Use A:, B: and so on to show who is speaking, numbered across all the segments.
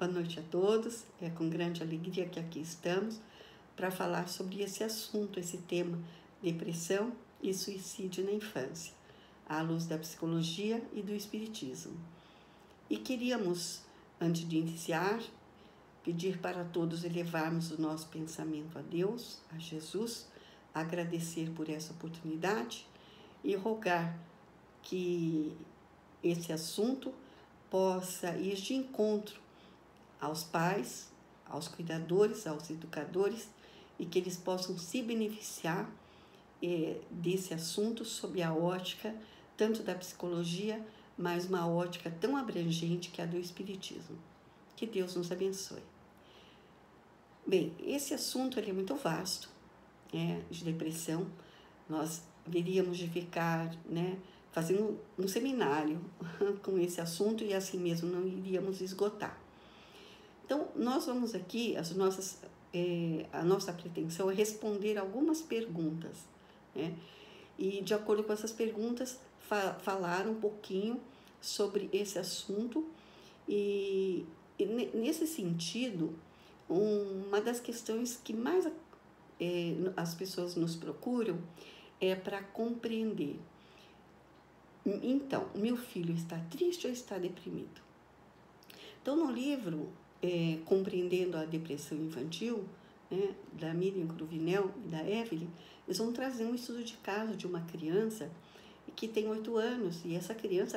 A: Boa noite a todos. É com grande alegria que aqui estamos para falar sobre esse assunto, esse tema, depressão e suicídio na infância, à luz da psicologia e do espiritismo. E queríamos, antes de iniciar, pedir para todos elevarmos o nosso pensamento a Deus, a Jesus, agradecer por essa oportunidade e rogar que esse assunto possa ir de encontro aos pais, aos cuidadores, aos educadores, e que eles possam se beneficiar desse assunto sob a ótica tanto da psicologia, mas uma ótica tão abrangente que é a do espiritismo. Que Deus nos abençoe. Bem, esse assunto ele é muito vasto, de depressão. Nós veríamos de ficar fazendo um seminário com esse assunto e assim mesmo não iríamos esgotar. Então, nós vamos aqui, a nossa pretensão é responder algumas perguntas, E, de acordo com essas perguntas, falar um pouquinho sobre esse assunto. E nesse sentido, uma das questões que mais as pessoas nos procuram é para compreender. Então, meu filho está triste ou está deprimido? Então, no livro Compreendendo a Depressão Infantil, da Miriam Cruvinel e da Evelyn, eles vão trazer um estudo de caso de uma criança que tem 8 anos, e essa criança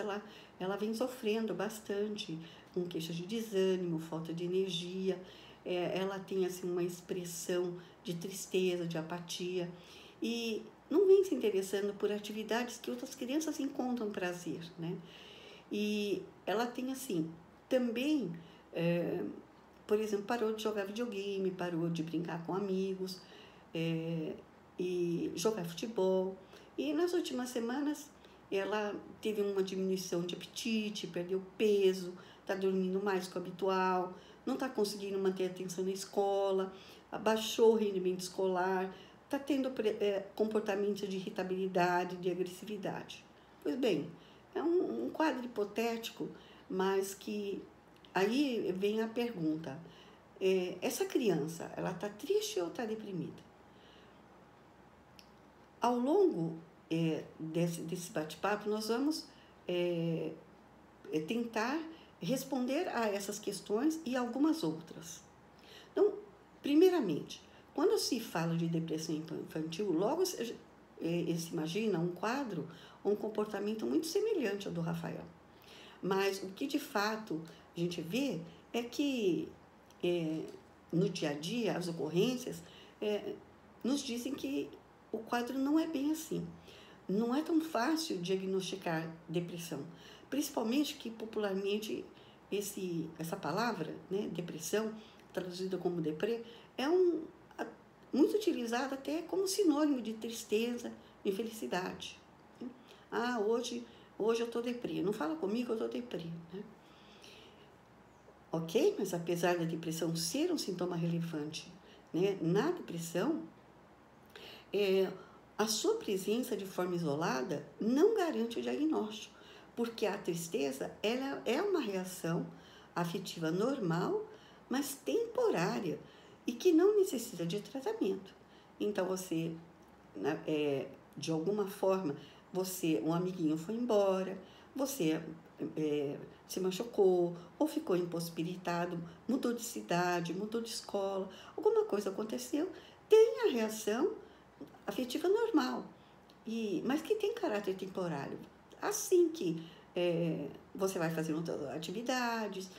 A: ela vem sofrendo bastante, com queixas de desânimo, falta de energia, ela tem assim, uma expressão de tristeza, de apatia, e não vem se interessando por atividades que outras crianças encontram prazer, E ela tem assim, também, por exemplo, parou de jogar videogame, parou de brincar com amigos, e jogar futebol. E nas últimas semanas ela teve uma diminuição de apetite, perdeu peso, está dormindo mais que o habitual, não está conseguindo manter a atenção na escola, abaixou o rendimento escolar, está tendo comportamento de irritabilidade, de agressividade. Pois bem, é um quadro hipotético, mas que aí vem a pergunta, essa criança, ela está triste ou está deprimida? Ao longo desse bate-papo, nós vamos tentar responder a essas questões e algumas outras. Então, primeiramente, quando se fala de depressão infantil, logo se imagina um quadro, um comportamento muito semelhante ao do Rafael. Mas o que de fato a gente vê é que no dia a dia, as ocorrências nos dizem que o quadro não é bem assim. Não é tão fácil diagnosticar depressão, principalmente que popularmente essa palavra, depressão, traduzida como deprê, é muito utilizada até como sinônimo de tristeza, infelicidade. Hoje eu estou deprê, não fala comigo, eu estou deprê. Ok? Mas apesar da depressão ser um sintoma relevante, na depressão, a sua presença de forma isolada não garante o diagnóstico, porque a tristeza ela é uma reação afetiva normal, mas temporária e que não necessita de tratamento. Então, você, de alguma forma, um amiguinho foi embora, você se machucou ou ficou impossibilitado, mudou de cidade, mudou de escola, alguma coisa aconteceu, tem a reação afetiva normal, mas que tem caráter temporário. Assim que você vai fazendo outras atividades,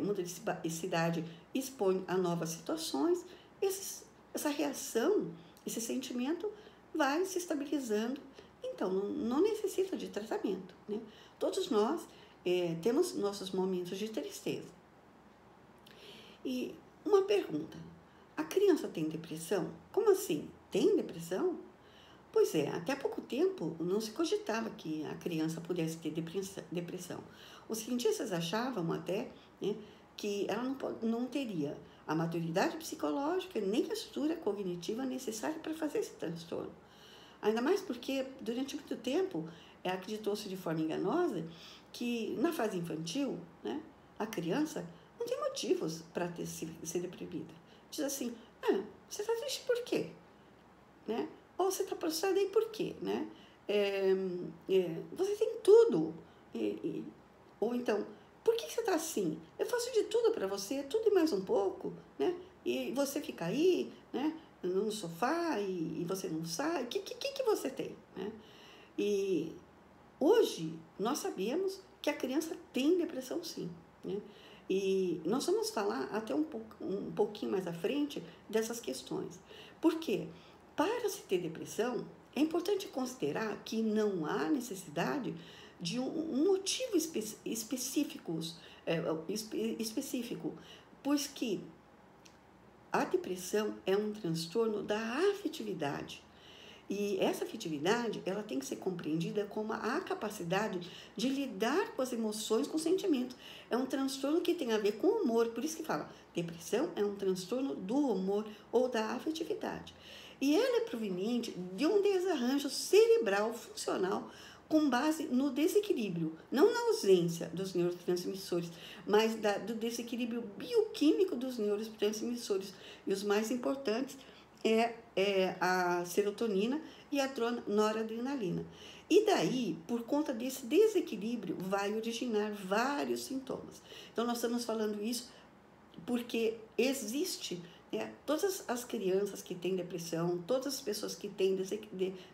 A: muda de cidade, expõe a novas situações, essa reação, esse sentimento vai se estabilizando, então não necessita de tratamento. Todos nós temos nossos momentos de tristeza. E uma pergunta, a criança tem depressão? Como assim? Tem depressão? Pois até há pouco tempo não se cogitava que a criança pudesse ter depressão. Os cientistas achavam até que ela não teria a maturidade psicológica nem a estrutura cognitiva necessária para fazer esse transtorno. Ainda mais porque, durante muito tempo, acreditou-se de forma enganosa que na fase infantil, a criança não tem motivos para ser deprimida. Diz assim, você está triste por quê? Né? Ou você está prostrada aí por quê? Né? Você tem tudo. Ou então, por que você está assim? Eu faço de tudo para você, tudo e mais um pouco, né? E você fica aí, né? No sofá e você não sai. O que você tem? Né? E hoje nós sabemos que a criança tem depressão, sim. Né? E nós vamos falar até um pouquinho mais à frente dessas questões. Por quê? Para se ter depressão, é importante considerar que não há necessidade de um motivo específico, pois que a depressão é um transtorno da afetividade. E essa afetividade, ela tem que ser compreendida como a capacidade de lidar com as emoções, com os sentimentos. É um transtorno que tem a ver com o humor, por isso que fala, depressão é um transtorno do humor ou da afetividade. E ela é proveniente de um desarranjo cerebral funcional com base no desequilíbrio, não na ausência dos neurotransmissores, mas do desequilíbrio bioquímico dos neurotransmissores. E os mais importantes é a serotonina e a noradrenalina. E daí, por conta desse desequilíbrio, vai originar vários sintomas. Então, nós estamos falando isso porque existe, todas as crianças que têm depressão, todas as pessoas que têm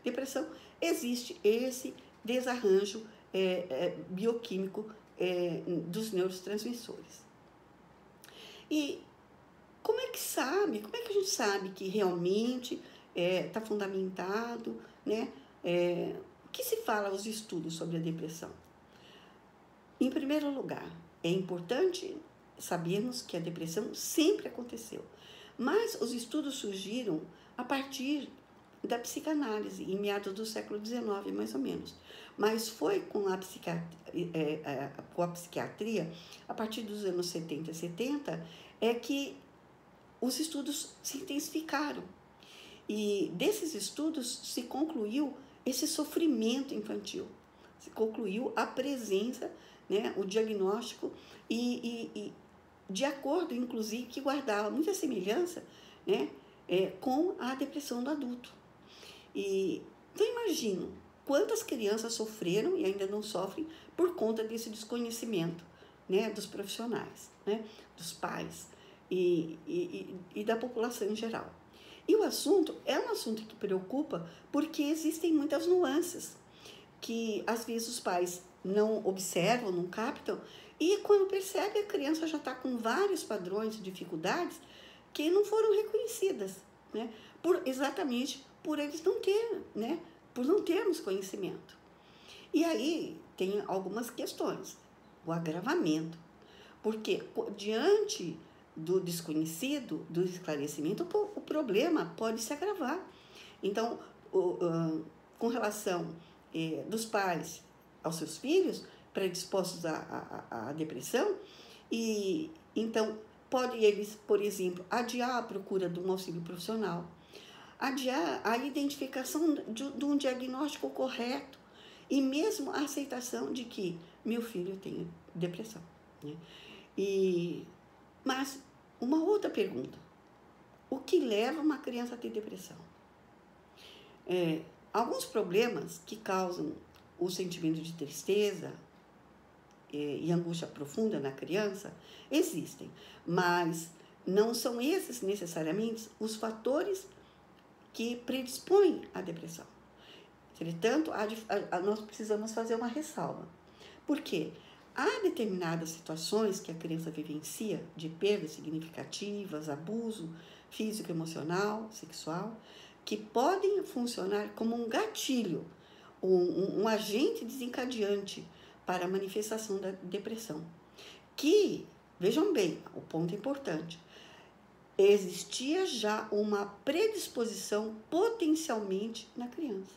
A: depressão, existe esse desarranjo bioquímico dos neurotransmissores. E como é que a gente sabe que realmente está fundamentado, né? O que se fala aos estudos sobre a depressão? Em primeiro lugar, é importante sabermos que a depressão sempre aconteceu, mas os estudos surgiram a partir da psicanálise, em meados do século XIX, mais ou menos. Mas foi com a psiquiatria, a partir dos anos 70 e 70, que os estudos se intensificaram. E desses estudos se concluiu esse sofrimento infantil, se concluiu a presença, né, o diagnóstico e de acordo, inclusive, que guardava muita semelhança, né, com a depressão do adulto. Então, imagino quantas crianças sofreram e ainda não sofrem por conta desse desconhecimento, né, dos profissionais, né, dos pais e da população em geral. E o assunto é um assunto que preocupa porque existem muitas nuances que, às vezes, os pais não observam, não captam, e quando percebe, a criança já está com vários padrões de dificuldades que não foram reconhecidas, né, exatamente por eles não terem, né, por não termos conhecimento. E aí tem algumas questões. O agravamento, porque diante do desconhecido, do esclarecimento, o problema pode se agravar. Então, com relação dos pais aos seus filhos, predispostos à depressão, e então pode eles, por exemplo, adiar a procura de um auxílio profissional, adiar a identificação de um diagnóstico correto e mesmo a aceitação de que meu filho tem depressão, né? Mas uma outra pergunta, o que leva uma criança a ter depressão? Alguns problemas que causam o sentimento de tristeza e angústia profunda na criança existem, mas não são esses necessariamente os fatores que predispõem à depressão. Entretanto, nós precisamos fazer uma ressalva. Por quê? Há determinadas situações que a criança vivencia de perdas significativas, abuso físico, emocional, sexual, que podem funcionar como um gatilho, um agente desencadeante para a manifestação da depressão. Que, vejam bem, o ponto importante, existia já uma predisposição potencialmente na criança.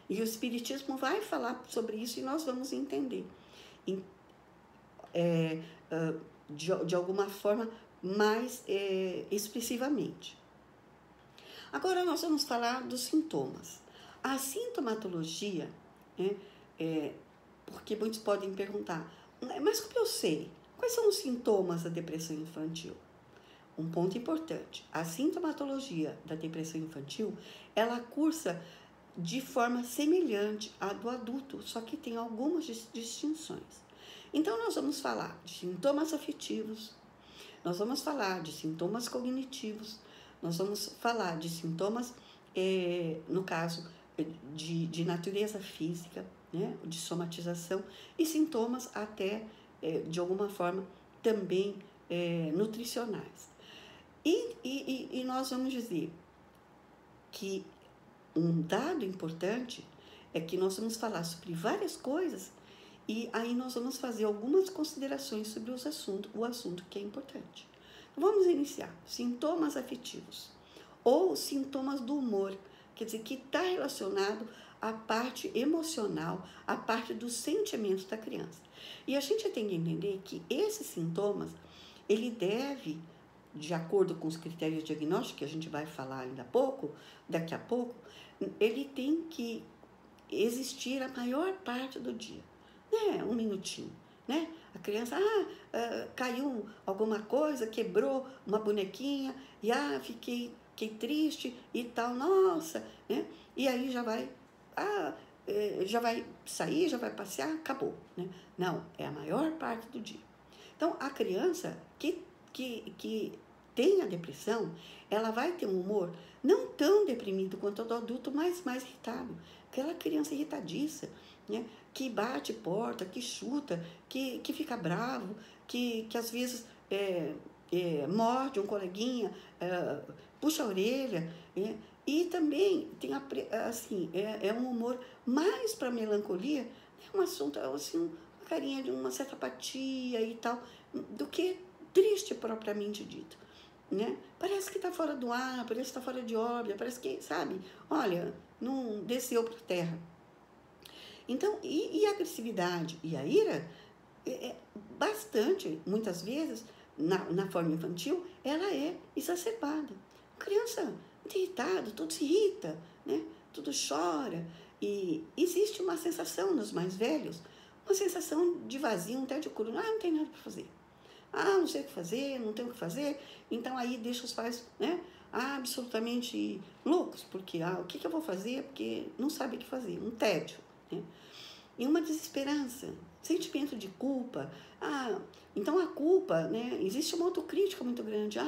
A: E o Espiritismo vai falar sobre isso e nós vamos entender de alguma forma mais expressivamente. Agora nós vamos falar dos sintomas. A sintomatologia, porque muitos podem perguntar, mas como eu sei Quais são os sintomas da depressão infantil? Um ponto importante, a sintomatologia da depressão infantil, ela cursa de forma semelhante à do adulto, só que tem algumas distinções. Então, nós vamos falar de sintomas afetivos, nós vamos falar de sintomas cognitivos, nós vamos falar de sintomas, no caso, de natureza física, né, de somatização, e sintomas até, de alguma forma, também nutricionais. E nós vamos dizer que um dado importante é que nós vamos falar sobre várias coisas e aí nós vamos fazer algumas considerações sobre o assunto que é importante. Vamos iniciar. Sintomas afetivos ou sintomas do humor, quer dizer, que está relacionado à parte emocional, à parte dos sentimentos da criança. E a gente tem que entender que esses sintomas, ele deve, de acordo com os critérios diagnósticos, que a gente vai falar daqui a pouco, ele tem que existir a maior parte do dia, né? Um minutinho, né? A criança, caiu alguma coisa, quebrou uma bonequinha, e fiquei triste e tal, nossa, né? E aí já vai sair, já vai passear, acabou, né? Não, é a maior parte do dia. Então, a criança que tem a depressão, ela vai ter um humor não tão deprimido quanto o do adulto, mas mais irritado. Aquela criança irritadiça, né? Que bate porta, que chuta, que fica bravo, que às vezes morde um coleguinha, puxa a orelha, e também tem um humor mais para melancolia, é um assunto assim, uma carinha de uma certa apatia e tal, do que triste propriamente dito, né? Parece que está fora do ar, parece que está fora de órbita, parece que, sabe, olha, não desceu para a terra. Então, e a agressividade e a ira, muitas vezes, na forma infantil, ela é exacerbada. A criança muito irritada, tudo se irrita, né? Tudo chora. E existe uma sensação nos mais velhos, uma sensação de vazio, um tédio curto. Não tem nada para fazer. Não sei o que fazer, não tenho o que fazer. Então, aí deixa os pais, né, absolutamente loucos, porque o que eu vou fazer? Porque não sabe o que fazer, um tédio, né? E uma desesperança, sentimento de culpa. Então a culpa, né, existe uma autocrítica muito grande.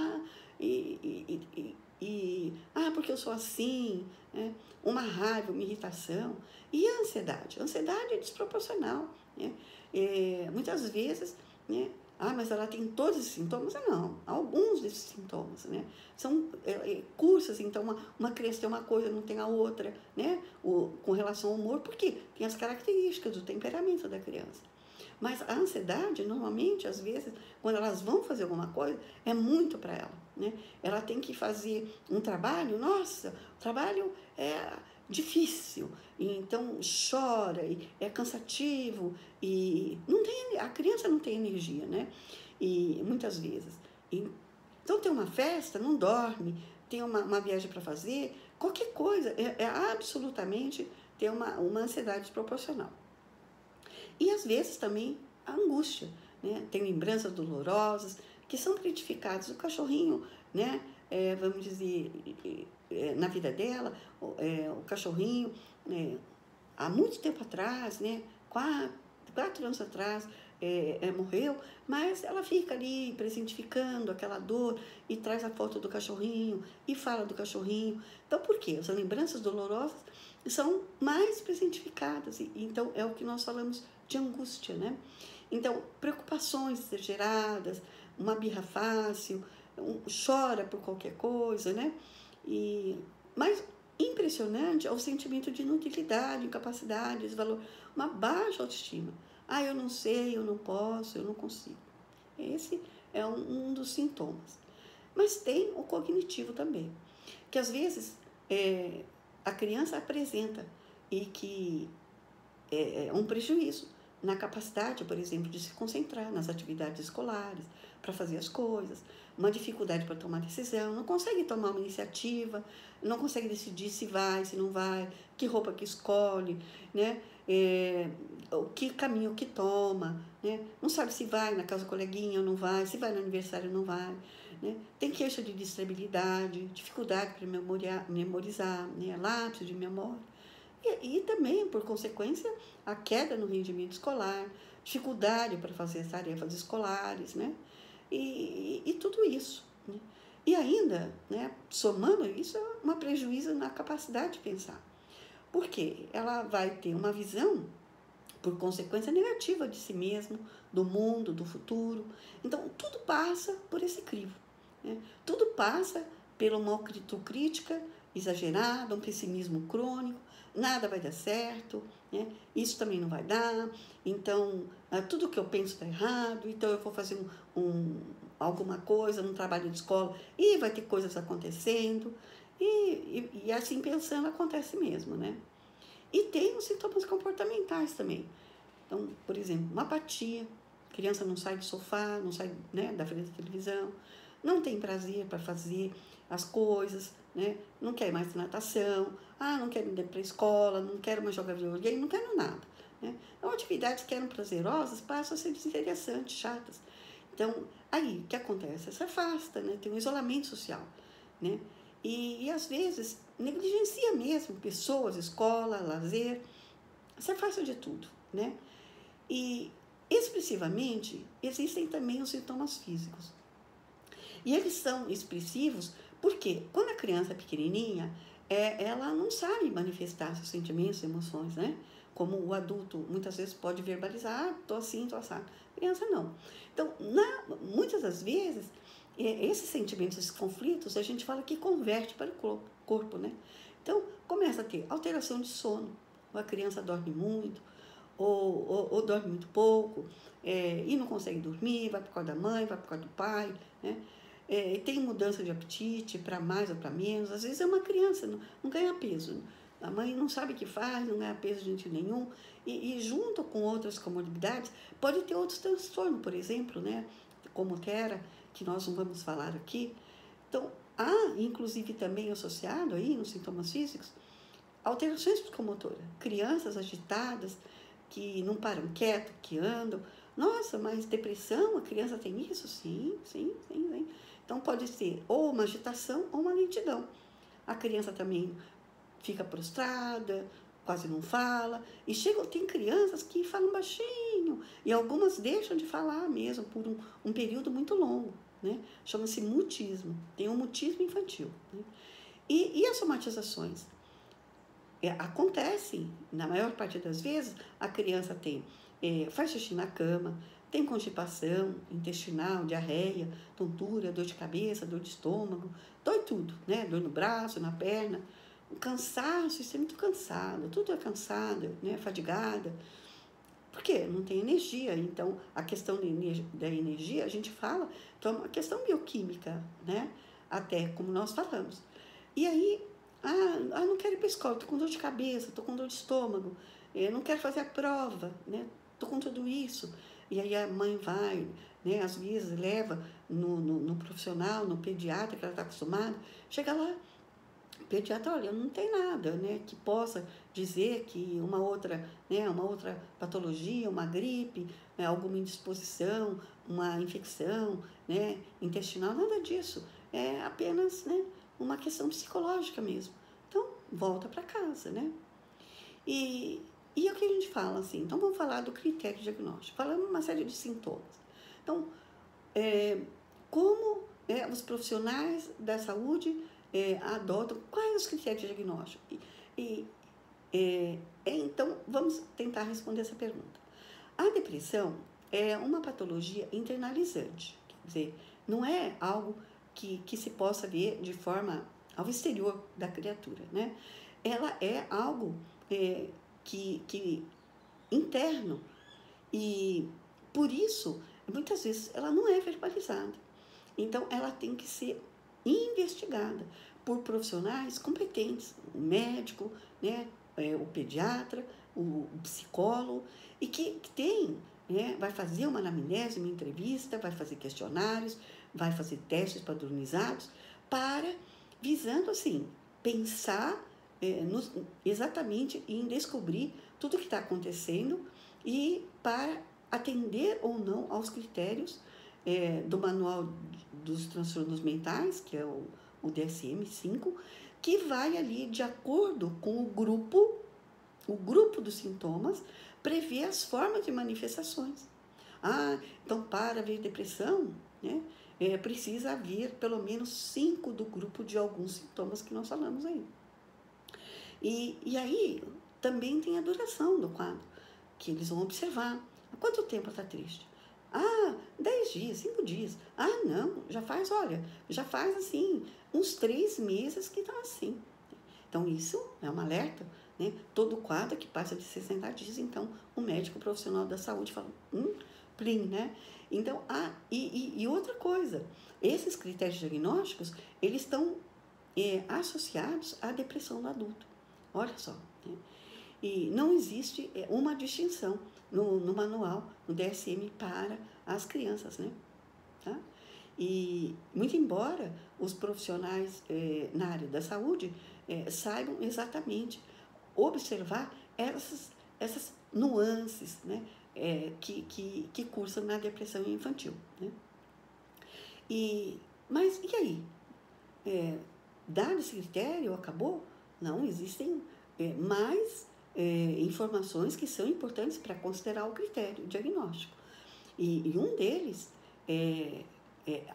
A: Porque eu sou assim, né? Uma raiva, uma irritação. E a ansiedade? A ansiedade é desproporcional, né? Muitas vezes, né? Mas ela tem todos esses sintomas? Não, alguns desses sintomas, né? São cursos, então uma criança tem uma coisa, não tem a outra, né? Com relação ao humor, porque tem as características do temperamento da criança. Mas a ansiedade, normalmente, às vezes, quando elas vão fazer alguma coisa, é muito para ela, né? Ela tem que fazer um trabalho, nossa, o trabalho é difícil, e então chora, e é cansativo, e a criança não tem energia, né? E muitas vezes. Então tem uma festa, não dorme, tem uma viagem para fazer, qualquer coisa, absolutamente ter uma ansiedade desproporcional. E às vezes também a angústia, né? Tem lembranças dolorosas que são criticadas. O cachorrinho, né? Vamos dizer, na vida dela, o cachorrinho, há muito tempo atrás, né? 4 anos atrás, morreu, mas ela fica ali presentificando aquela dor e traz a foto do cachorrinho e fala do cachorrinho. Então, por quê? As lembranças dolorosas são mais presentificadas, então é o que nós falamos de angústia, né? Então, preocupações exageradas, uma birra fácil, chora por qualquer coisa, né? Mas impressionante é o sentimento de inutilidade, incapacidade, desvalor, uma baixa autoestima. Eu não sei, eu não posso, eu não consigo. Esse é um dos sintomas. Mas tem o cognitivo também, que às vezes a criança apresenta e que é um prejuízo na capacidade, por exemplo, de se concentrar nas atividades escolares, para fazer as coisas, uma dificuldade para tomar decisão, não consegue tomar uma iniciativa, não consegue decidir se vai, se não vai, que roupa que escolhe, né? o que caminho que toma, né? Não sabe se vai na casa do coleguinha ou não vai, se vai no aniversário ou não vai, né? Tem queixa de distrabilidade, dificuldade para memorizar, né? Lápis de memória. E também, por consequência, a queda no rendimento escolar, dificuldade para fazer as tarefas escolares, né? E tudo isso, né? E ainda, né, somando isso, é um prejuízo na capacidade de pensar. Porque ela vai ter uma visão, por consequência, negativa de si mesmo, do mundo, do futuro. Então, tudo passa por esse crivo, né? Tudo passa pela uma autocrítica exagerada, um pessimismo crônico, nada vai dar certo, né? Isso também não vai dar, então tudo que eu penso está errado, então eu vou fazer alguma coisa no trabalho de escola e vai ter coisas acontecendo, e assim pensando acontece mesmo, né? E tem os sintomas comportamentais também. Então, por exemplo, uma apatia, a criança não sai do sofá, não sai, né, da frente da televisão, não tem prazer para fazer as coisas, né? Não quer mais natação, não quero ir para a escola, não quero mais jogar videogame, não quero nada, né? Então, atividades que eram prazerosas passam a ser desinteressantes, chatas. Então, aí, o que acontece? Se afasta, né? Tem um isolamento social, né? E às vezes, negligencia mesmo pessoas, escola, lazer, se afasta de tudo, né? E, expressivamente, existem também os sintomas físicos. E eles são expressivos porque, quando a criança é pequenininha, ela não sabe manifestar seus sentimentos, emoções, né? Como o adulto muitas vezes pode verbalizar, tô assim, tô assado. A criança não. Então, muitas das vezes, esses sentimentos, esses conflitos, a gente fala que converte para o corpo, né? Então, começa a ter alteração de sono, ou a criança dorme muito, ou dorme muito pouco, e não consegue dormir, vai para o quarto da mãe, vai para o quarto do pai, né? Tem mudança de apetite para mais ou para menos. Às vezes é uma criança, não ganha peso. A mãe não sabe o que faz, não ganha peso de jeito nenhum. E junto com outras comorbidades, pode ter outros transtornos, por exemplo, né? Como TERA, que nós não vamos falar aqui. Então, há, inclusive, também associado aí, nos sintomas físicos, alterações psicomotoras. Crianças agitadas, que não param quieto, que andam. Nossa, mas depressão, a criança tem isso? Sim, sim, sim, sim. Então, pode ser ou uma agitação ou uma lentidão. A criança também fica prostrada, quase não fala. E tem crianças que falam baixinho, e algumas deixam de falar mesmo por um período muito longo, né? Chama-se mutismo. Tem um mutismo infantil, né? E as somatizações? Acontecem, na maior parte das vezes, a criança faz xixi na cama, tem constipação intestinal, diarreia, tontura, dor de cabeça, dor de estômago, dói tudo, né? Dor no braço, na perna, o cansaço, isso é muito cansado, tudo é cansado, né? Fadigada. Por quê? Não tem energia. Então, a questão da energia, a gente fala que é uma questão bioquímica, né? Até como nós falamos. E aí, não quero ir para a escola, estou com dor de cabeça, estou com dor de estômago, eu não quero fazer a prova, né? Estou com tudo isso. E aí a mãe vai, né? Às vezes leva no profissional, no pediatra, que ela está acostumada, chega lá, o pediatra, olha, não tem nada, né, que possa dizer que uma outra patologia, uma gripe, alguma indisposição, uma infecção, né, intestinal, nada disso. É apenas, né, uma questão psicológica mesmo. Então, volta para casa, né? E é o que a gente fala, assim, então vamos falar do critério diagnóstico. Falamos uma série de sintomas. Então, como os profissionais da saúde adotam, quais os critérios diagnósticos? Então, vamos tentar responder essa pergunta. A depressão é uma patologia internalizante, quer dizer, não é algo que se possa ver de forma ao exterior da criatura, né? Ela é algo que interno, e por isso, muitas vezes, ela não é verbalizada. Então, ela tem que ser investigada por profissionais competentes, o médico, né, o pediatra, o psicólogo, e que tem, né, vai fazer uma anamnese, uma entrevista, vai fazer questionários, vai fazer testes padronizados, visando, assim, pensar exatamente em descobrir tudo que está acontecendo e para atender ou não aos critérios do Manual dos Transtornos Mentais, que é o DSM-5, que vai ali de acordo com o grupo dos sintomas, prevê as formas de manifestações. Então para haver depressão, né, precisa haver pelo menos 5 do grupo de alguns sintomas que nós falamos aí. E aí também tem a duração do quadro, que eles vão observar. Há quanto tempo está triste? 10 dias, 5 dias. Não, já faz assim, uns 3 meses que está assim. Então, isso é um alerta, né? Todo quadro que passa de 60 dias, então, o médico profissional da saúde fala, plim, né? Então, e outra coisa, esses critérios diagnósticos, eles estão associados à depressão do adulto. Olha só, né? E não existe uma distinção no manual, no DSM, para as crianças, né? Tá? E, muito embora os profissionais na área da saúde saibam exatamente observar essas nuances, né? Que cursam na depressão infantil, né? Mas e aí? Dado esse critério, acabou? Não, existem mais informações que são importantes para considerar o critério diagnóstico. E um deles é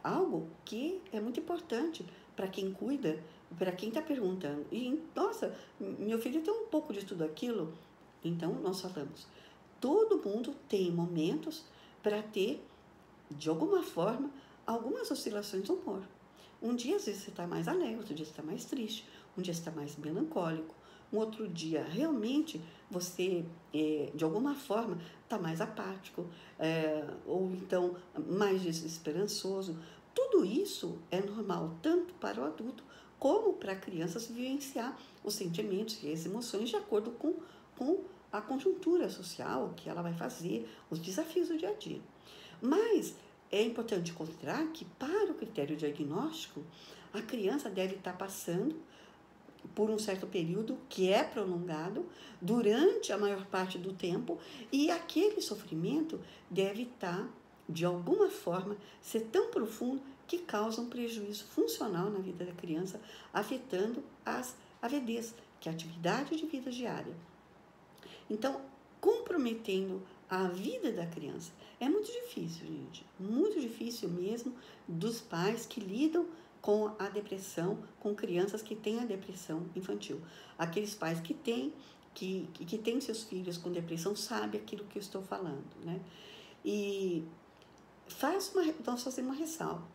A: algo que é muito importante para quem cuida, para quem está perguntando. Nossa, meu filho tem um pouco de tudo aquilo. Então, nós falamos, todo mundo tem momentos para ter, de alguma forma, algumas oscilações do humor. Um dia, às vezes, você está mais alegre, outro dia você está mais triste, um dia você está mais melancólico, um outro dia, realmente, você, de alguma forma, está mais apático, ou então mais desesperançoso. Tudo isso é normal, tanto para o adulto como para a criança se vivenciar os sentimentos e as emoções de acordo com a conjuntura social que ela vai fazer, os desafios do dia a dia. Mas é importante considerar que, para o critério diagnóstico, a criança deve estar passando por um certo período que é prolongado durante a maior parte do tempo, e aquele sofrimento deve estar, de alguma forma, ser tão profundo que causa um prejuízo funcional na vida da criança, afetando as AVDs, que é a atividade de vida diária. Então, comprometendo a vida da criança. É muito difícil, gente, muito difícil mesmo, dos pais que lidam com a depressão, com crianças que têm a depressão infantil. Aqueles pais que têm seus filhos com depressão sabem aquilo que eu estou falando, né? E nós fazemos uma ressalva.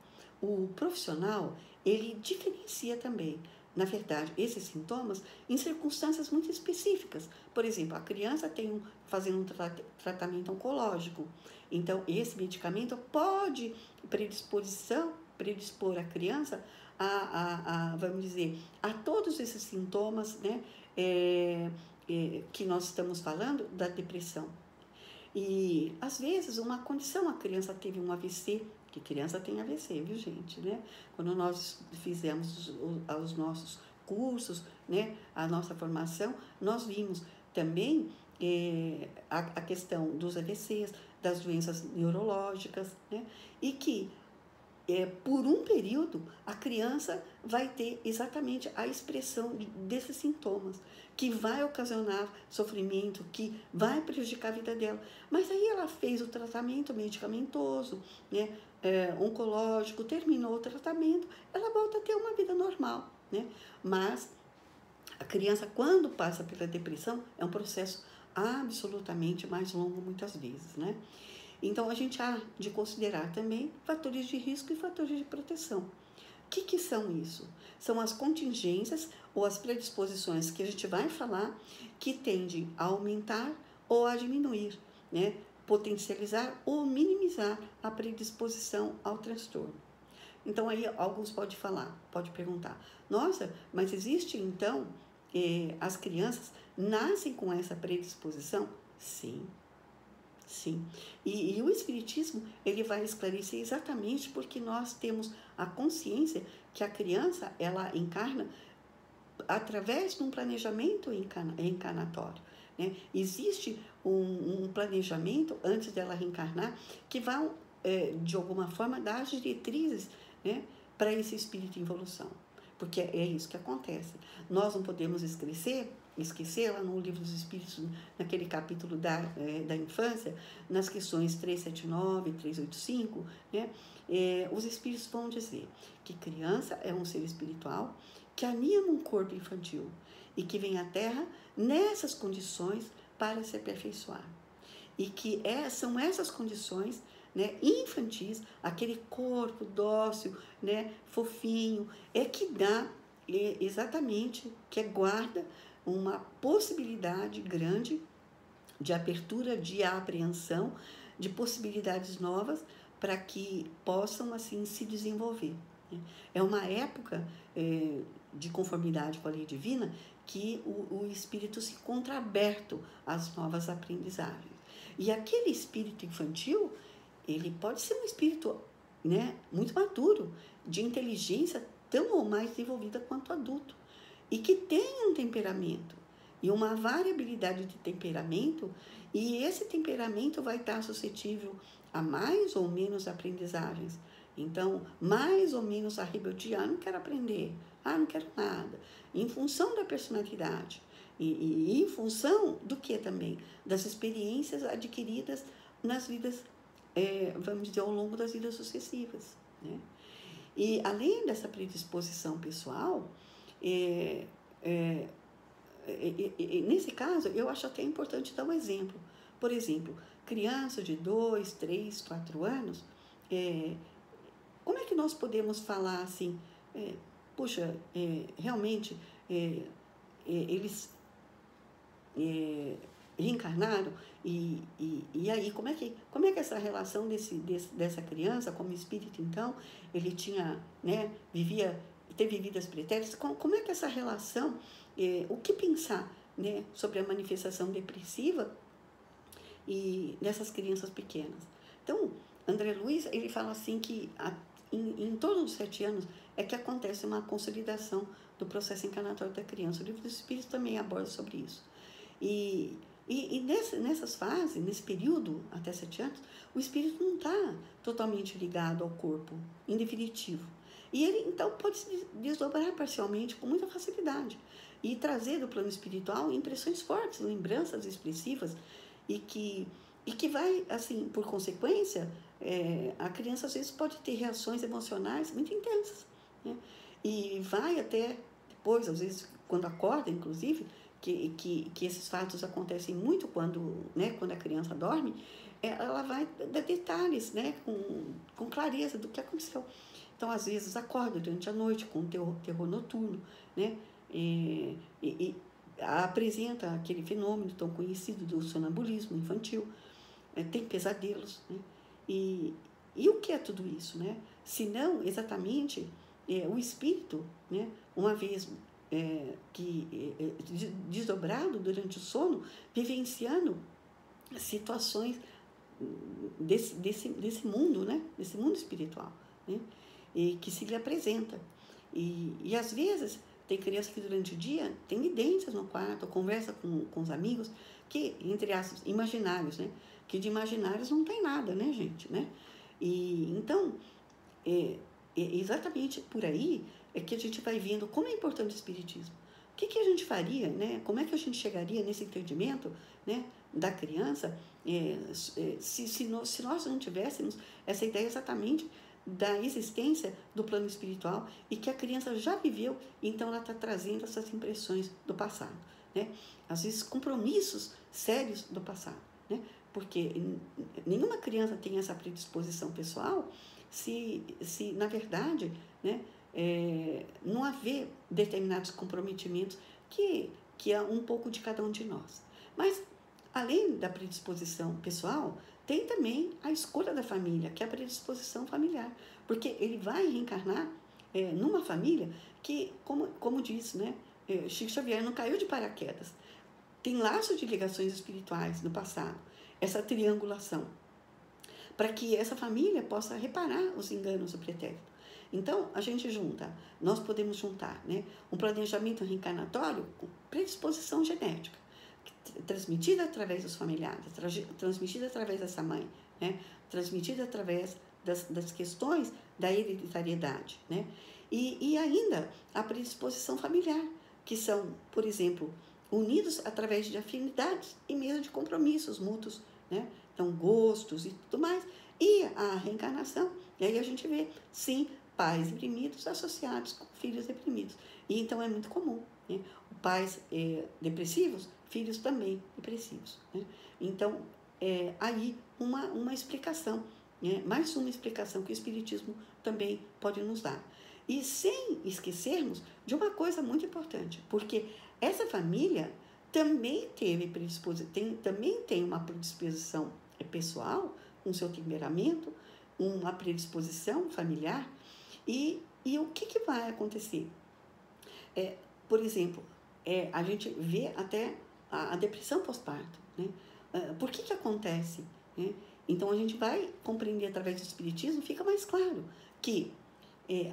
A: O profissional, ele diferencia também, na verdade, esses sintomas em circunstâncias muito específicas. Por exemplo, a criança fazendo um tratamento oncológico. Então, esse medicamento pode predispor a criança vamos dizer, a todos esses sintomas, né, que nós estamos falando da depressão. E, às vezes, uma condição, a criança teve um AVC, que criança tem AVC, viu, gente, né? Quando nós fizemos os nossos cursos, né, a nossa formação, nós vimos também a questão dos AVCs, das doenças neurológicas, né? E que, por um período, a criança vai ter exatamente a expressão desses sintomas, que vai ocasionar sofrimento, que vai prejudicar a vida dela. Mas aí ela fez o tratamento medicamentoso, né, oncológico, terminou o tratamento, ela volta a ter uma vida normal, né? Mas a criança, quando passa pela depressão, é um processo absolutamente mais longo, muitas vezes, né? Então, a gente há de considerar também fatores de risco e fatores de proteção. O que são isso? São as contingências ou as predisposições que a gente vai falar que tendem a aumentar ou a diminuir, né? Potencializar ou minimizar a predisposição ao transtorno. Então, aí alguns podem perguntar, nossa, mas existe então, as crianças nascem com essa predisposição? Sim. Sim, e o Espiritismo, ele vai esclarecer exatamente porque nós temos a consciência que a criança, ela encarna através de um planejamento encarnatório. né? Existe um planejamento antes dela reencarnar que vai, de alguma forma, dar as diretrizes, né, para esse espírito em evolução. Porque é isso que acontece. Nós não podemos esquecer lá no Livro dos Espíritos, naquele capítulo da infância, nas questões 379 e 385, né, os espíritos vão dizer que criança é um ser espiritual que anima um corpo infantil e que vem à Terra nessas condições para se aperfeiçoar. E que são essas condições, né, infantis, aquele corpo dócil, né, fofinho, que dá exatamente, que guarda uma possibilidade grande de abertura, de apreensão, de possibilidades novas para que possam assim se desenvolver. É uma época de conformidade com a lei divina que o espírito se encontra aberto às novas aprendizagens. E aquele espírito infantil, ele pode ser um espírito, né, muito maduro, de inteligência tão ou mais desenvolvida quanto adulto, e que tem um temperamento e uma variabilidade de temperamento, e esse temperamento vai estar suscetível a mais ou menos aprendizagens. Então, mais ou menos a rebeldia, não quero aprender, não quero nada, em função da personalidade. E em função do que também? Das experiências adquiridas nas vidas, vamos dizer, ao longo das vidas sucessivas, né? E além dessa predisposição pessoal, nesse caso, eu acho até importante dar um exemplo. Por exemplo, criança de 2, 3, 4 anos, como é que nós podemos falar assim, puxa, realmente eles reencarnaram e aí como é que essa relação dessa criança como espírito, então ele tinha, né, teve vidas pretéritas, como é que essa relação, o que pensar, né, sobre a manifestação depressiva e nessas crianças pequenas? Então, André Luiz, ele fala assim que em torno dos 7 anos é que acontece uma consolidação do processo encarnatório da criança. O Livro dos Espíritos também aborda sobre isso. E nessas fases, nesse período, até 7 anos, o espírito não está totalmente ligado ao corpo, em definitivo. E ele, então, pode se desdobrar parcialmente com muita facilidade e trazer do plano espiritual impressões fortes, lembranças expressivas, e que vai, assim, por consequência, a criança às vezes pode ter reações emocionais muito intensas, né? E vai até depois, às vezes, quando acorda, inclusive, que esses fatos acontecem muito quando a criança dorme, ela vai dar detalhes, né, com clareza do que aconteceu. Então, às vezes, acorda durante a noite com terror noturno, né, e apresenta aquele fenômeno tão conhecido do sonambulismo infantil, tem pesadelos, né, e o que é tudo isso, né? Se não exatamente o espírito, né, uma vez desdobrado durante o sono, vivenciando situações desse mundo, né? Desse mundo espiritual, né? E que se lhe apresenta. E às vezes tem criança que durante o dia tem vidências no quarto, conversa com os amigos, que, entre aspas, imaginários, né? Que de imaginários não tem nada, né, gente, né? E então, exatamente por aí é que a gente vai vendo como é importante o espiritismo. O que a gente faria, né? Como é que a gente chegaria nesse entendimento, né, da criança, se nós não tivéssemos essa ideia exatamente da existência do plano espiritual e que a criança já viveu, então ela está trazendo essas impressões do passado, né? Às vezes compromissos sérios do passado, né? Porque nenhuma criança tem essa predisposição pessoal se na verdade, né, não haver determinados comprometimentos que é um pouco de cada um de nós. Mas, além da predisposição pessoal, tem também a escolha da família, que é a predisposição familiar, porque ele vai reencarnar numa família que, como disse, né, Chico Xavier não caiu de paraquedas, tem laço de ligações espirituais no passado, essa triangulação, para que essa família possa reparar os enganos do pretérito. Então, nós podemos juntar, né, um planejamento reencarnatório com predisposição genética. transmitida através dos familiares, transmitida através dessa mãe, né? Transmitida através das questões da hereditariedade, né? E ainda a predisposição familiar, que são, por exemplo, unidos através de afinidades e mesmo de compromissos mútuos, né? Então, gostos e tudo mais. E a reencarnação, e aí a gente vê, sim, pais deprimidos associados com filhos deprimidos. E então é muito comum, né? Pais depressivos, filhos também depressivos, né? Então, aí uma explicação, né? Mais uma explicação que o Espiritismo também pode nos dar. E sem esquecermos de uma coisa muito importante, porque essa família também também tem uma predisposição pessoal, um seu temperamento, uma predisposição familiar, e o que vai acontecer? Por exemplo, a gente vê até a depressão pós-parto, né? Por que acontece? Né? Então, a gente vai compreender através do Espiritismo, fica mais claro que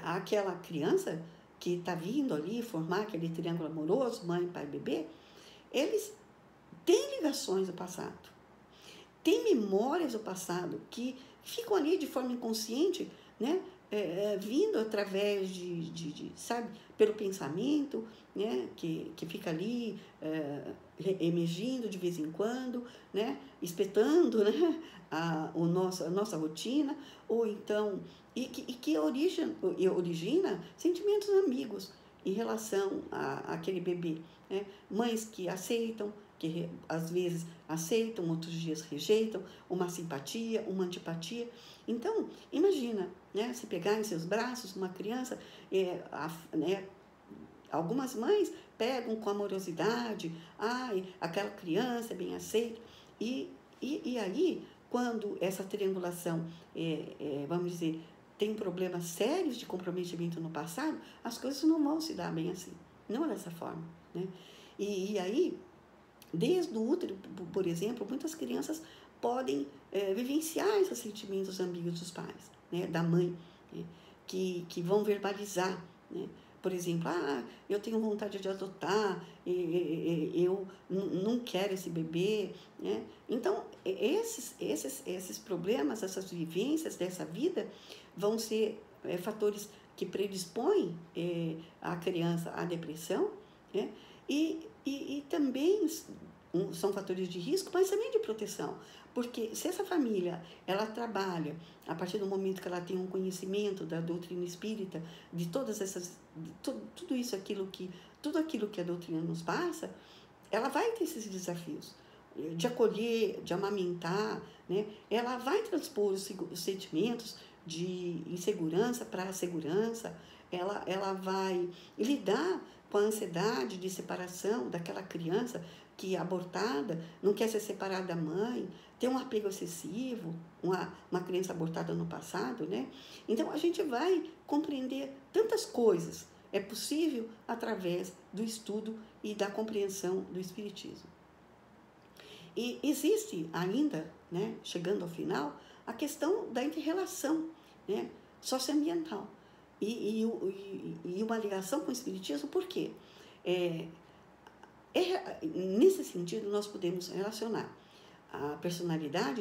A: aquela criança que está vindo ali formar aquele triângulo amoroso, mãe, pai, bebê, eles têm ligações do passado, têm memórias do passado que ficam ali de forma inconsciente, né? Vindo através sabe, pelo pensamento, né? Que fica ali emergindo de vez em quando, né? Espetando, né? a nossa rotina, ou então, que origina sentimentos ambíguos em relação àquele bebê, né? Mães que aceitam, que às vezes aceitam, outros dias rejeitam, uma simpatia, uma antipatia. Então, imagina, né, se pegar em seus braços uma criança, né, algumas mães pegam com amorosidade, aquela criança é bem aceita, e aí, quando essa triangulação, vamos dizer, tem problemas sérios de comprometimento no passado, as coisas não vão se dar bem assim, não é dessa forma, né? E aí, desde o útero, por exemplo, muitas crianças podem vivenciar esses sentimentos ambíguos dos pais, né, da mãe, né, que vão verbalizar, né? Por exemplo, eu tenho vontade de adotar, eu não quero esse bebê, né? Então, esses problemas, essas vivências dessa vida vão ser fatores que predispõem a criança à depressão, né? E também são fatores de risco, mas também de proteção. Porque se essa família, ela trabalha, a partir do momento que ela tem um conhecimento da doutrina espírita, de todas essas, tudo aquilo que a doutrina nos passa, ela vai ter esses desafios de acolher, de amamentar, né? Ela vai transpor os sentimentos de insegurança para a segurança, ela vai lidar com a ansiedade de separação daquela criança que é abortada, não quer ser separada da mãe, tem um apego excessivo, uma criança abortada no passado, né? Então, a gente vai compreender tantas coisas. É possível através do estudo e da compreensão do Espiritismo. E existe ainda, né, chegando ao final, a questão da inter-relação, né, socioambiental. E uma ligação com o Espiritismo, por quê? Nesse sentido, nós podemos relacionar a personalidade,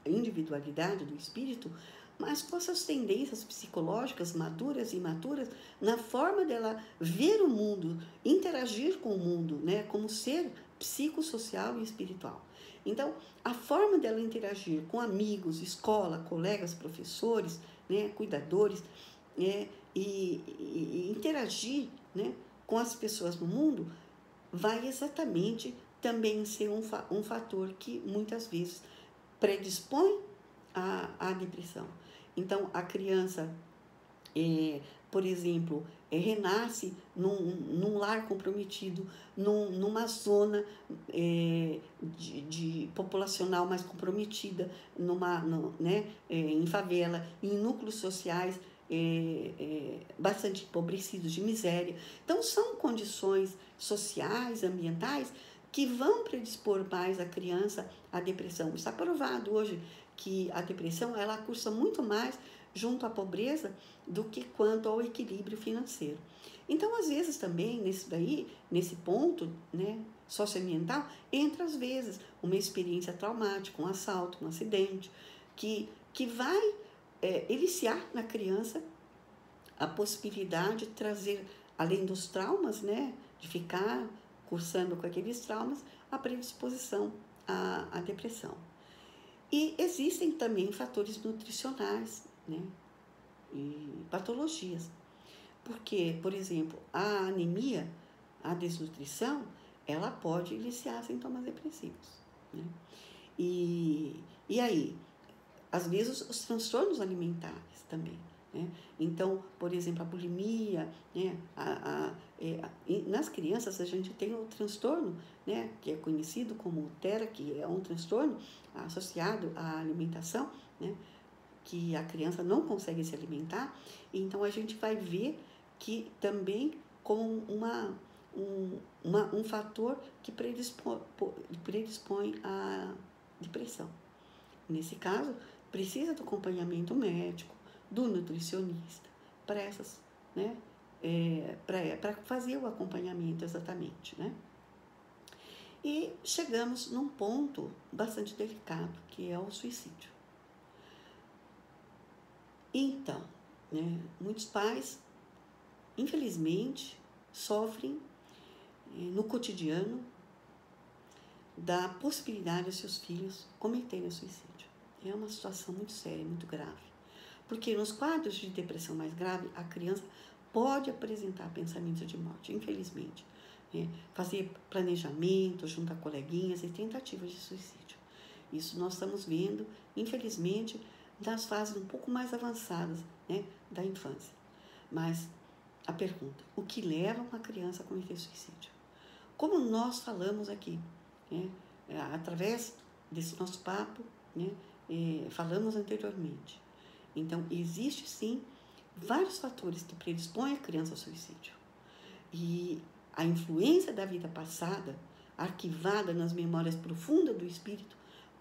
A: individualidade do espírito, mas com essas tendências psicológicas maduras e imaturas na forma dela ver o mundo, interagir com o mundo, né, como ser psicossocial e espiritual. Então, a forma dela interagir com amigos, escola, colegas, professores, né, cuidadores, e interagir, né, com as pessoas no mundo, vai exatamente também ser um fator que muitas vezes predispõe à depressão. Então, a criança, por exemplo, renasce num lar comprometido, numa zona de populacional mais comprometida, né, em favela, em núcleos sociais bastante empobrecidos, de miséria. Então, são condições sociais, ambientais, que vão predispor mais a criança à depressão. Está provado hoje que a depressão, ela cursa muito mais junto à pobreza do que quanto ao equilíbrio financeiro. Então, às vezes também, nesse ponto, né, socioambiental, entra às vezes uma experiência traumática, um assalto, um acidente, que vai eliciar na criança a possibilidade de trazer, além dos traumas, né, de ficar cursando com aqueles traumas, a predisposição à depressão. E existem também fatores nutricionais, né, e patologias. Porque, por exemplo, a anemia, a desnutrição, ela pode iniciar sintomas depressivos, né? E aí, às vezes, os transtornos alimentares também, né? Então, por exemplo, a bulimia, né? Nas crianças, a gente tem o transtorno, né? Que é conhecido como TERA, que é um transtorno associado à alimentação, né? Que a criança não consegue se alimentar. Então, a gente vai ver que também como um fator que predispõe à depressão. Nesse caso, precisa do acompanhamento médico, do nutricionista, para essas, né, para fazer o acompanhamento exatamente, né? E chegamos num ponto bastante delicado, que é o suicídio. Então, né, muitos pais, infelizmente, sofrem no cotidiano da possibilidade de seus filhos cometerem suicídio. É uma situação muito séria, muito grave. Porque nos quadros de depressão mais grave, a criança pode apresentar pensamentos de morte, infelizmente. Né? Fazer planejamento junto a coleguinhas e tentativas de suicídio. Isso nós estamos vendo, infelizmente, nas fases um pouco mais avançadas, né, da infância. Mas a pergunta, o que leva uma criança a cometer suicídio? Como nós falamos aqui, né, através desse nosso papo, né, falamos anteriormente. Então, existe sim vários fatores que predispõem a criança ao suicídio. E a influência da vida passada, arquivada nas memórias profundas do espírito,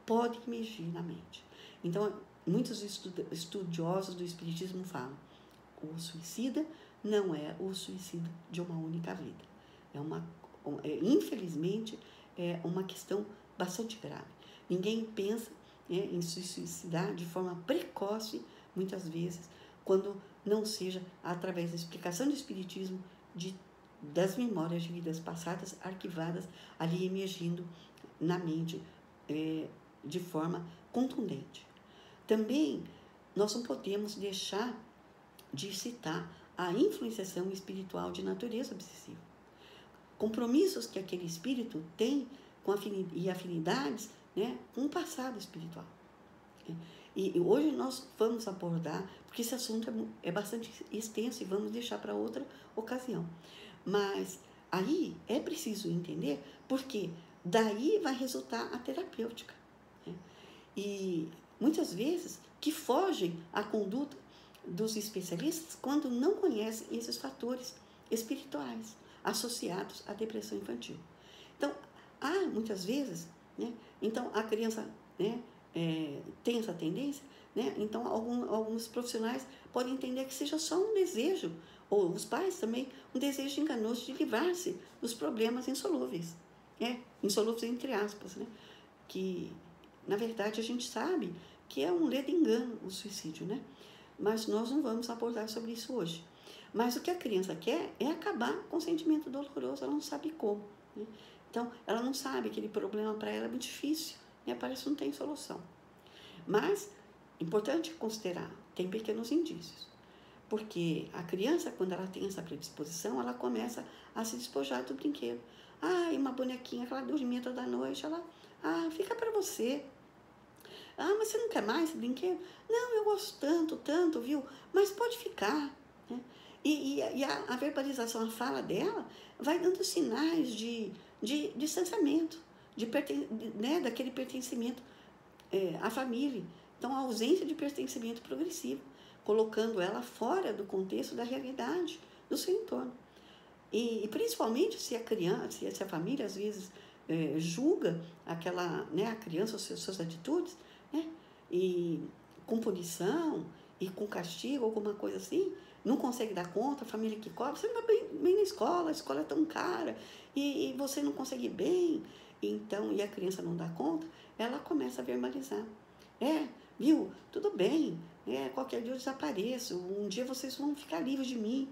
A: pode emergir na mente. Então, muitos estudiosos do espiritismo falam, o suicida não é o suicídio de uma única vida. Infelizmente, é uma questão bastante grave. Ninguém pensa, né, em se suicidar de forma precoce, muitas vezes, quando não seja através da explicação do espiritismo das memórias de vidas passadas arquivadas ali emergindo na mente de forma contundente. Também nós não podemos deixar de citar a influenciação espiritual de natureza obsessiva. Compromissos que aquele espírito tem e afinidades, né, com o passado espiritual. E hoje nós vamos abordar, porque esse assunto é bastante extenso e vamos deixar para outra ocasião. Mas aí é preciso entender porque daí vai resultar a terapêutica. Né? E muitas vezes que fogem à conduta dos especialistas quando não conhecem esses fatores espirituais associados à depressão infantil. Então, há muitas vezes, né, então a criança, né, tem essa tendência, né, então alguns profissionais podem entender que seja só um desejo, ou os pais também, um desejo enganoso de livrar-se dos problemas insolúveis, insolúveis entre aspas, né, que na verdade a gente sabe que é um ledo engano o suicídio, né? Mas nós não vamos abordar sobre isso hoje. Mas o que a criança quer é acabar com o sentimento doloroso, ela não sabe como, né? Então, ela não sabe, aquele problema para ela é muito difícil, né? Parece que não tem solução. Mas, importante considerar, tem pequenos indícios. Porque a criança, quando ela tem essa predisposição, ela começa a se despojar do brinquedo. E uma bonequinha que ela dormia toda noite, ela, fica para você. Mas você não quer mais esse brinquedo? Não, eu gosto tanto, viu? Mas pode ficar, né? E a verbalização, a fala dela, vai dando sinais de distanciamento, né, daquele pertencimento à família. Então, a ausência de pertencimento progressivo, colocando ela fora do contexto da realidade do seu entorno. E principalmente se a criança, se a família, às vezes, julga a criança, suas atitudes, né, e com punição e com castigo, alguma coisa assim, não consegue dar conta, a família que cobra, você não vai bem na escola, a escola é tão cara, e você não consegue ir bem, então, e a criança não dá conta, ela começa a verbalizar. Viu, tudo bem, qualquer dia eu desapareço, um dia vocês vão ficar livres de mim,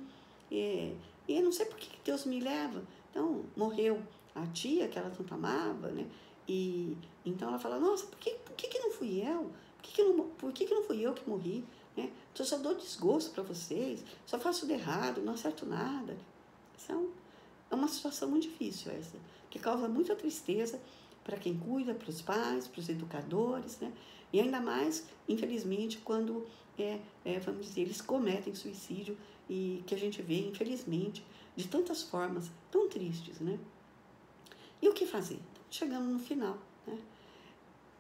A: e eu não sei por que Deus me leva. Então, morreu a tia que ela tanto amava, né? E então ela fala, nossa, por que não fui eu? Por que não fui eu que morri? Né? Eu só dou desgosto para vocês, só faço de errado, não acerto nada. Então, é uma situação muito difícil essa, que causa muita tristeza para quem cuida, para os pais, para os educadores, né? E ainda mais, infelizmente, quando, vamos dizer, eles cometem suicídio e que a gente vê, infelizmente, de tantas formas tão tristes, né? E o que fazer? Chegamos no final, né?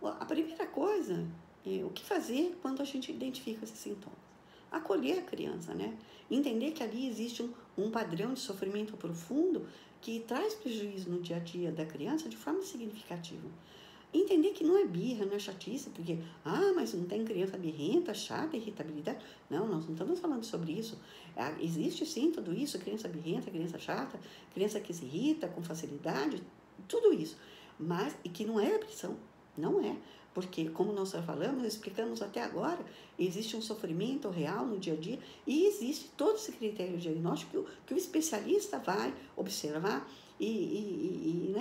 A: A primeira coisa é o que fazer quando a gente identifica esses sintomas. Acolher a criança, né? Entender que ali existe um padrão de sofrimento profundo que traz prejuízo no dia a dia da criança de forma significativa. Entender que não é birra, não é chatice, porque, mas não tem criança birrenta, chata, irritabilidade. Não, nós não estamos falando sobre isso. Existe sim tudo isso, criança birrenta, criança chata, criança que se irrita com facilidade, tudo isso. Mas, e que não é depressão, não é. Porque, como nós já falamos, explicamos até agora, existe um sofrimento real no dia a dia e existe todo esse critério diagnóstico que o especialista vai observar e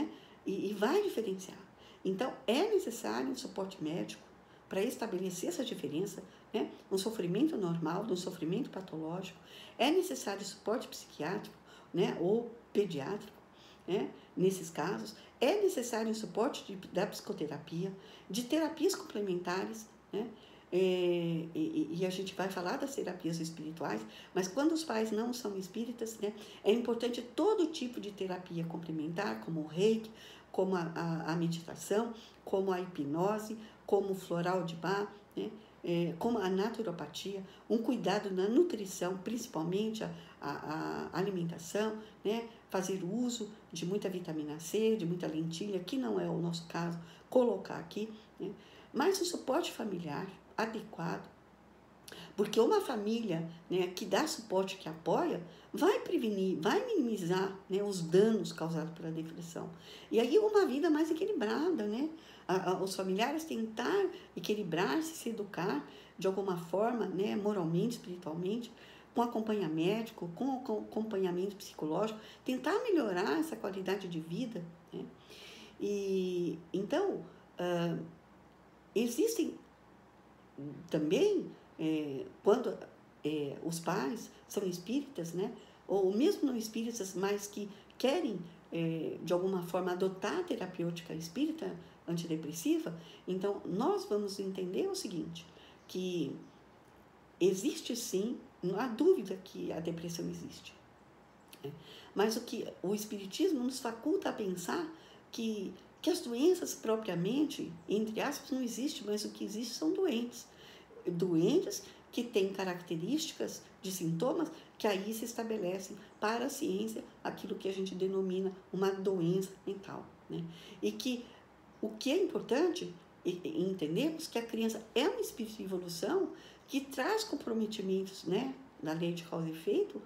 A: vai diferenciar. Então, é necessário um suporte médico para estabelecer essa diferença, né? Um sofrimento normal, de um sofrimento patológico. É necessário suporte psiquiátrico, né? Ou pediátrico, né? Nesses casos. É necessário um suporte da psicoterapia, de terapias complementares, né? E a gente vai falar das terapias espirituais, mas quando os pais não são espíritas, né? É importante todo tipo de terapia complementar, como o reiki, como a meditação, como a hipnose, como o floral de Bach, né? Como a naturopatia, um cuidado na nutrição, principalmente a alimentação, né? Fazer uso de muita vitamina C, de muita lentilha, que não é o nosso caso, colocar aqui, né? Mas o suporte familiar adequado, porque uma família, né, que dá suporte, que apoia, vai prevenir, vai minimizar, né, os danos causados pela depressão. E aí uma vida mais equilibrada, né? Os familiares tentar equilibrar-se, se educar de alguma forma, né, moralmente, espiritualmente, com acompanhamento médico, com acompanhamento psicológico, tentar melhorar essa qualidade de vida, né? E então, existem também, quando os pais são espíritas, né? Ou mesmo não espíritas, mas que querem, de alguma forma, adotar a terapêutica espírita antidepressiva, então nós vamos entender o seguinte, que existe sim, não há dúvida que a depressão existe. Mas o espiritismo nos faculta a pensar que as doenças propriamente, entre aspas, não existem, mas o que existe são doentes. Doentes que têm características de sintomas que aí se estabelecem para a ciência aquilo que a gente denomina uma doença mental, né? E que o que é importante entendermos que a criança é um espírito de evolução que traz comprometimentos, né, da lei de causa e efeito,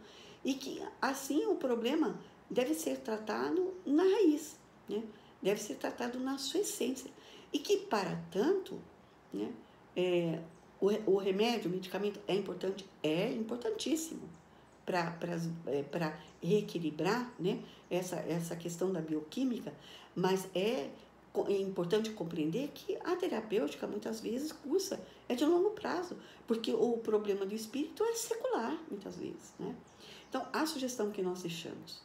A: e que assim o problema deve ser tratado na raiz, né? Deve ser tratado na sua essência. E que, para tanto, né, o remédio, o medicamento é importante? É importantíssimo para reequilibrar, né, essa questão da bioquímica, mas é importante compreender que a terapêutica muitas vezes cursa, é de longo prazo, porque o problema do espírito é secular, muitas vezes, né? Então, a sugestão que nós deixamos,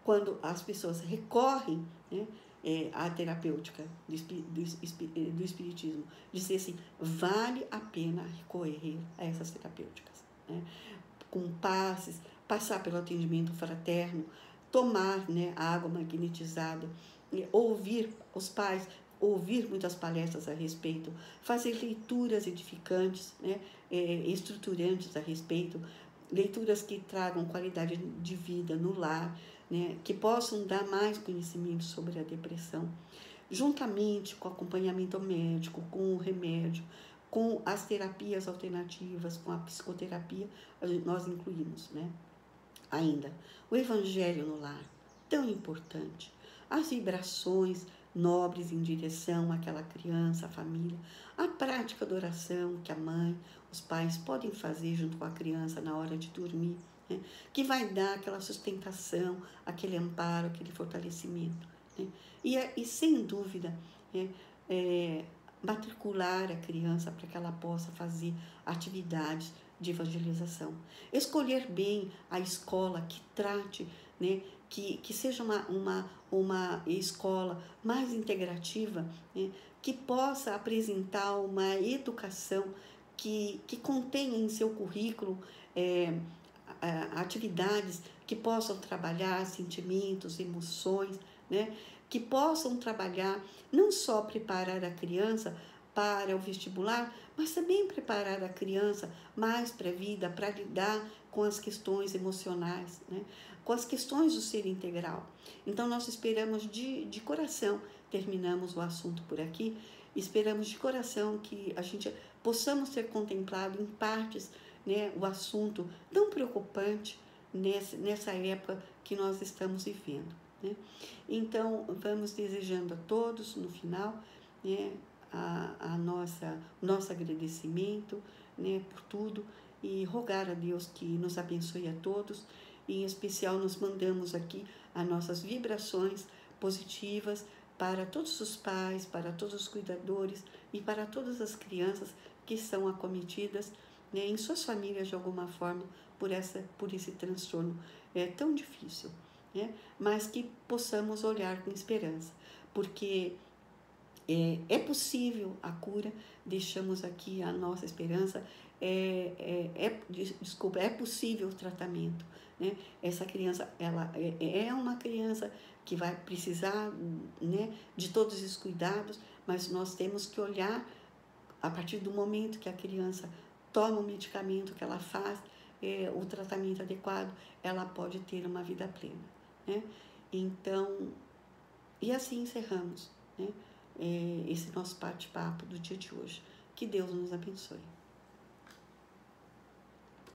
A: quando as pessoas recorrem, né, à terapêutica do espiritismo, dizer assim, vale a pena recorrer a essas terapêuticas, né? Com passes, passar pelo atendimento fraterno, tomar, né, a água magnetizada, ouvir os pais, ouvir muitas palestras a respeito, fazer leituras edificantes, né, estruturantes a respeito, leituras que tragam qualidade de vida no lar, né, que possam dar mais conhecimento sobre a depressão, juntamente com o acompanhamento médico, com o remédio, com as terapias alternativas, com a psicoterapia, nós incluímos, né? Ainda, o Evangelho no lar, tão importante. As vibrações nobres em direção àquela criança, à família. A prática da oração que a mãe, os pais podem fazer junto com a criança na hora de dormir, né? Que vai dar aquela sustentação, aquele amparo, aquele fortalecimento, né? E sem dúvida, né, matricular a criança para que ela possa fazer atividades de evangelização. Escolher bem a escola que trate, né, que seja uma escola mais integrativa, né, que possa apresentar uma educação que contenha em seu currículo atividades que possam trabalhar sentimentos, emoções, né, que possam trabalhar não só preparar a criança para o vestibular, mas também preparar a criança mais para a vida, para lidar com as questões emocionais, né? Com as questões do ser integral. Então, nós esperamos de coração, terminamos o assunto por aqui, esperamos de coração que a gente possamos ter contemplado em partes, né, o assunto tão preocupante nessa época que nós estamos vivendo, né? Então, vamos desejando a todos, no final, né, o nosso agradecimento, né, por tudo, e rogar a Deus que nos abençoe a todos. E, em especial, nós mandamos aqui as nossas vibrações positivas para todos os pais, para todos os cuidadores e para todas as crianças que são acometidas, né, em suas famílias de alguma forma por esse transtorno tão difícil, né? Mas que possamos olhar com esperança, porque é possível a cura. Deixamos aqui a nossa esperança, é possível o tratamento, né? Essa criança, ela é uma criança que vai precisar, né, de todos os cuidados, mas nós temos que olhar a partir do momento que a criança toma o medicamento, que ela faz o tratamento adequado, ela pode ter uma vida plena, né? Então, e assim encerramos, né, esse nosso bate-papo do dia de hoje. Que Deus nos abençoe.